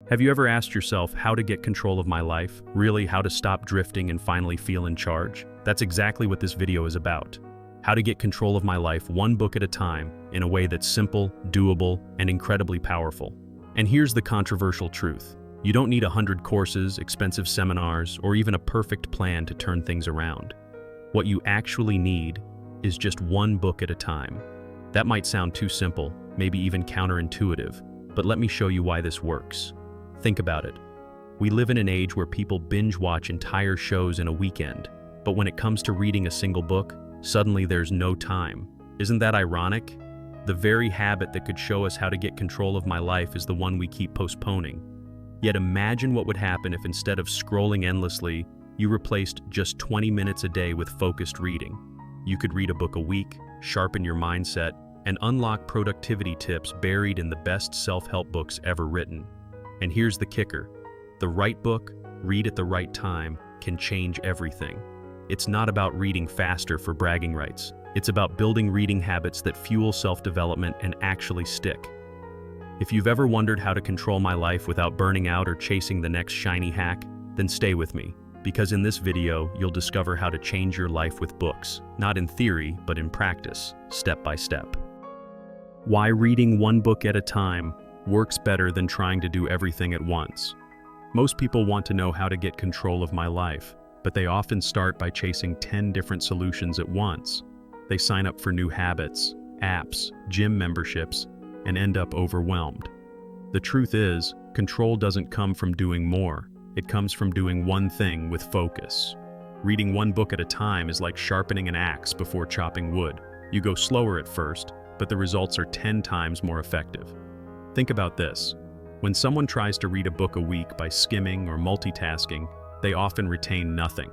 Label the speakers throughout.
Speaker 1: Have you ever asked yourself how to get control of my life? Really, how to stop drifting and finally feel in charge? That's exactly what this video is about. How to get control of my life one book at a time in a way that's simple, doable, and incredibly powerful. And here's the controversial truth. You don't need 100 courses, expensive seminars, or even a perfect plan to turn things around. What you actually need is just one book at a time. That might sound too simple, maybe even counterintuitive, but let me show you why this works. Think about it. We live in an age where people binge watch entire shows in a weekend, but when it comes to reading a single book, suddenly there's no time. Isn't that ironic? The very habit that could show us how to get control of my life is the one we keep postponing. Yet imagine what would happen if instead of scrolling endlessly, you replaced just 20 minutes a day with focused reading. You could read a book a week, sharpen your mindset, and unlock productivity tips buried in the best self-help books ever written. And here's the kicker. The right book, read at the right time, can change everything. It's not about reading faster for bragging rights. It's about building reading habits that fuel self-development and actually stick. If you've ever wondered how to control my life without burning out or chasing the next shiny hack, then stay with me, because in this video, you'll discover how to change your life with books, not in theory, but in practice, step by step. Why reading one book at a time works better than trying to do everything at once. Most people want to know how to get control of my life, but they often start by chasing 10 different solutions at once. They sign up for new habits, apps, gym memberships, and end up overwhelmed. The truth is, control doesn't come from doing more. It comes from doing one thing with focus. Reading one book at a time is like sharpening an axe before chopping wood. You go slower at first, but the results are 10 times more effective. Think about this. When someone tries to read a book a week by skimming or multitasking, they often retain nothing.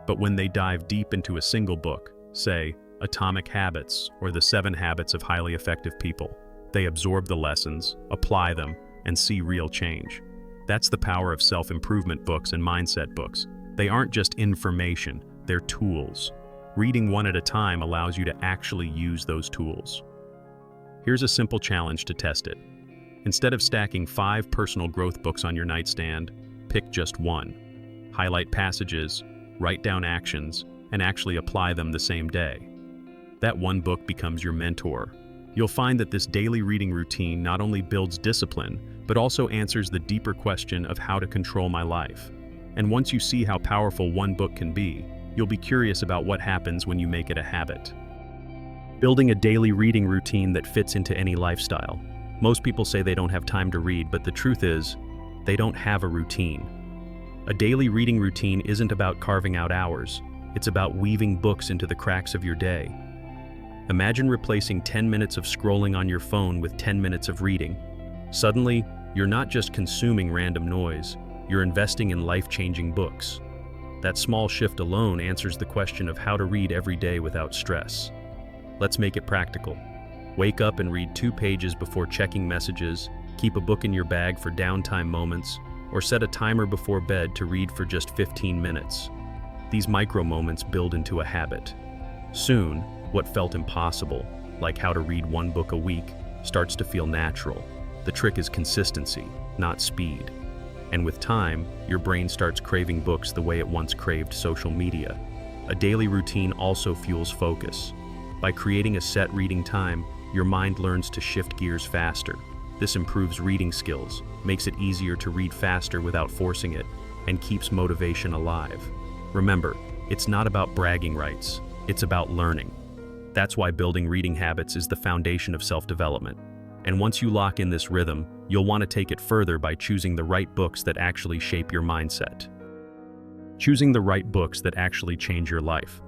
Speaker 1: But when they dive deep into a single book, say, Atomic Habits or The 7 Habits of Highly Effective People, they absorb the lessons, apply them, and see real change. That's the power of self-improvement books and mindset books. They aren't just information, they're tools. Reading one at a time allows you to actually use those tools. Here's a simple challenge to test it. Instead of stacking 5 personal growth books on your nightstand, pick just one. Highlight passages, write down actions, and actually apply them the same day. That one book becomes your mentor. You'll find that this daily reading routine not only builds discipline, but also answers the deeper question of how to control my life. And once you see how powerful one book can be, you'll be curious about what happens when you make it a habit. Building a daily reading routine that fits into any lifestyle. Most people say they don't have time to read, but the truth is, they don't have a routine. A daily reading routine isn't about carving out hours. It's about weaving books into the cracks of your day. Imagine replacing 10 minutes of scrolling on your phone with 10 minutes of reading. Suddenly, you're not just consuming random noise, you're investing in life-changing books. That small shift alone answers the question of how to read every day without stress. Let's make it practical. Wake up and read 2 pages before checking messages, keep a book in your bag for downtime moments, or set a timer before bed to read for just 15 minutes. These micro moments build into a habit. Soon, what felt impossible, like how to read one book a week, starts to feel natural. The trick is consistency, not speed. And with time, your brain starts craving books the way it once craved social media. A daily routine also fuels focus. By creating a set reading time, your mind learns to shift gears faster. This improves reading skills, makes it easier to read faster without forcing it, and keeps motivation alive. Remember, it's not about bragging rights, it's about learning. That's why building reading habits is the foundation of self-development. And once you lock in this rhythm, you'll want to take it further by choosing the right books that actually shape your mindset. Choosing the right books that actually change your life.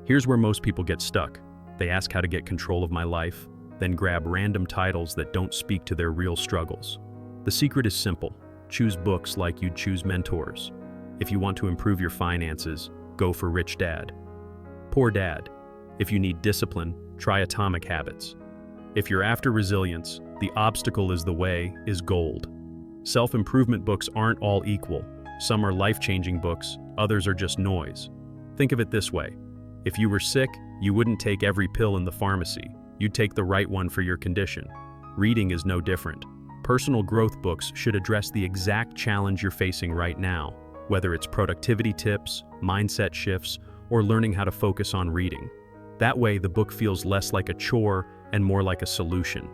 Speaker 1: Here's where most people get stuck. They ask how to get control of my life, then grab random titles that don't speak to their real struggles. The secret is simple. Choose books like you'd choose mentors. If you want to improve your finances, go for Rich Dad. Poor Dad. If you need discipline, try Atomic Habits. If you're after resilience, The Obstacle is the Way is gold. Self-improvement books aren't all equal. Some are life-changing books, others are just noise. Think of it this way. If you were sick, you wouldn't take every pill in the pharmacy. You'd take the right one for your condition. Reading is no different. Personal growth books should address the exact challenge you're facing right now, whether it's productivity tips, mindset shifts, or learning how to focus on reading. That way, the book feels less like a chore and more like a solution.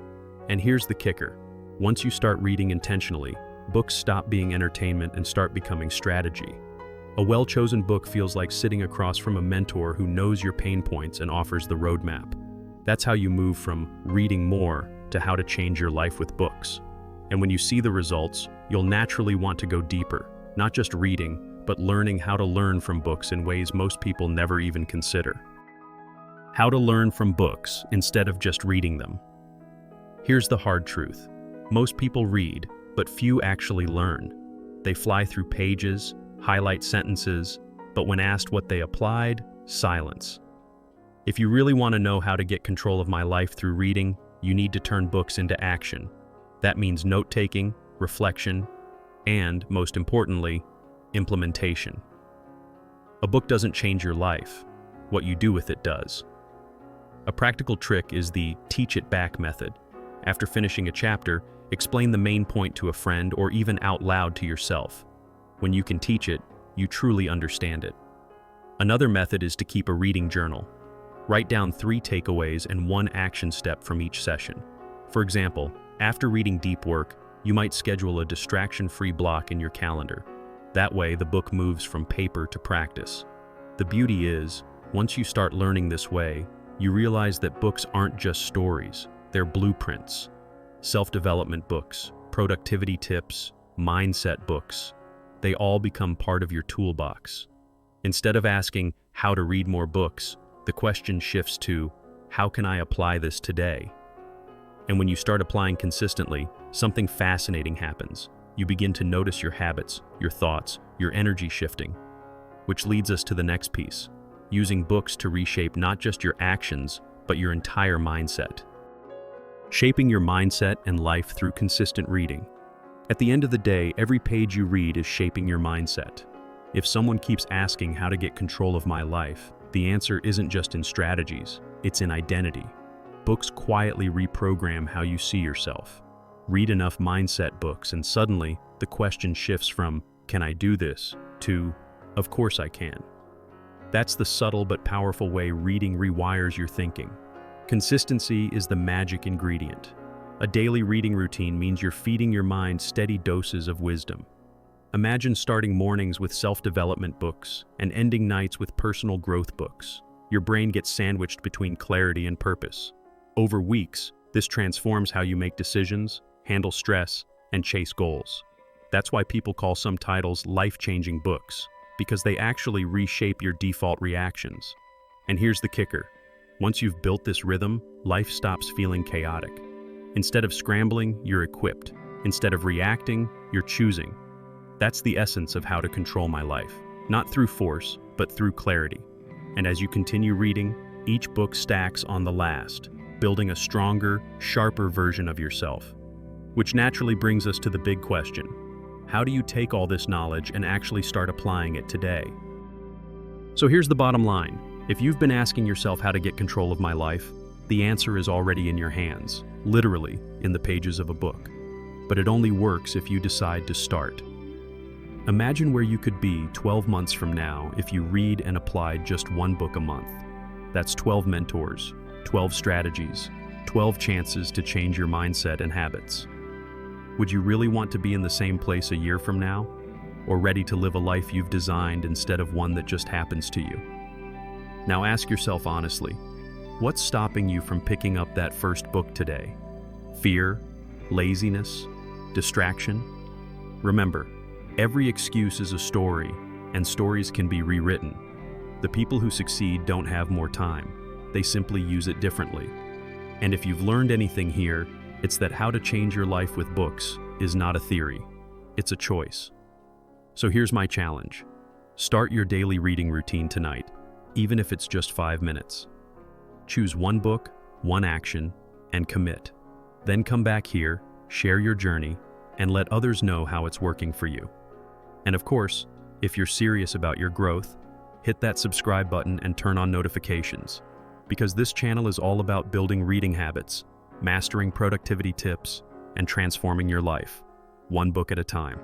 Speaker 1: And here's the kicker. Once you start reading intentionally, books stop being entertainment and start becoming strategy. A well-chosen book feels like sitting across from a mentor who knows your pain points and offers the roadmap. That's how you move from reading more to how to change your life with books. And when you see the results, you'll naturally want to go deeper, not just reading, but learning how to learn from books in ways most people never even consider. How to learn from books instead of just reading them. Here's the hard truth. Most people read, but few actually learn. They fly through pages, highlight sentences, but when asked what they applied, silence. If you really want to know how to get control of my life through reading, you need to turn books into action. That means note-taking, reflection, and, most importantly, implementation. A book doesn't change your life. What you do with it does. A practical trick is the teach it back method. After finishing a chapter, explain the main point to a friend or even out loud to yourself. When you can teach it, you truly understand it. Another method is to keep a reading journal. Write down 3 takeaways and 1 action step from each session. For example, after reading deep work, you might schedule a distraction-free block in your calendar. That way, the book moves from paper to practice. The beauty is, once you start learning this way, you realize that books aren't just stories, they're blueprints. Self-development books, productivity tips, mindset books, they all become part of your toolbox. Instead of asking how to read more books, the question shifts to, how can I apply this today? And when you start applying consistently, something fascinating happens. You begin to notice your habits, your thoughts, your energy shifting. Which leads us to the next piece, using books to reshape not just your actions, but your entire mindset. Shaping your mindset and life through consistent reading. At the end of the day, every page you read is shaping your mindset. If someone keeps asking how to get control of my life, the answer isn't just in strategies, it's in identity. Books quietly reprogram how you see yourself. Read enough mindset books and suddenly the question shifts from, can I do this, to, of course I can. That's the subtle but powerful way reading rewires your thinking. Consistency is the magic ingredient. A daily reading routine means you're feeding your mind steady doses of wisdom. Imagine starting mornings with self-development books and ending nights with personal growth books. Your brain gets sandwiched between clarity and purpose. Over weeks, this transforms how you make decisions, handle stress, and chase goals. That's why people call some titles life-changing books, because they actually reshape your default reactions. And here's the kicker. Once you've built this rhythm, life stops feeling chaotic. Instead of scrambling, you're equipped. Instead of reacting, you're choosing. That's the essence of how to control my life. Not through force, but through clarity. And as you continue reading, each book stacks on the last, building a stronger, sharper version of yourself. Which naturally brings us to the big question. How do you take all this knowledge and actually start applying it today? So here's the bottom line. If you've been asking yourself how to get control of my life, the answer is already in your hands, literally in the pages of a book. But it only works if you decide to start. Imagine where you could be 12 months from now if you read and applied just 1 book a month. That's 12 mentors, 12 strategies, 12 chances to change your mindset and habits. Would you really want to be in the same place a year from now? Or ready to live a life you've designed instead of one that just happens to you? Now ask yourself honestly, what's stopping you from picking up that first book today? Fear? Laziness? Distraction? Remember, every excuse is a story, and stories can be rewritten. The people who succeed don't have more time. They simply use it differently. And if you've learned anything here, it's that how to change your life with books is not a theory. It's a choice. So here's my challenge. Start your daily reading routine tonight, even if it's just 5 minutes. Choose 1 book, 1 action, and commit. Then come back here, share your journey, and let others know how it's working for you. And of course, if you're serious about your growth, hit that subscribe button and turn on notifications, because this channel is all about building reading habits, mastering productivity tips, and transforming your life, one book at a time.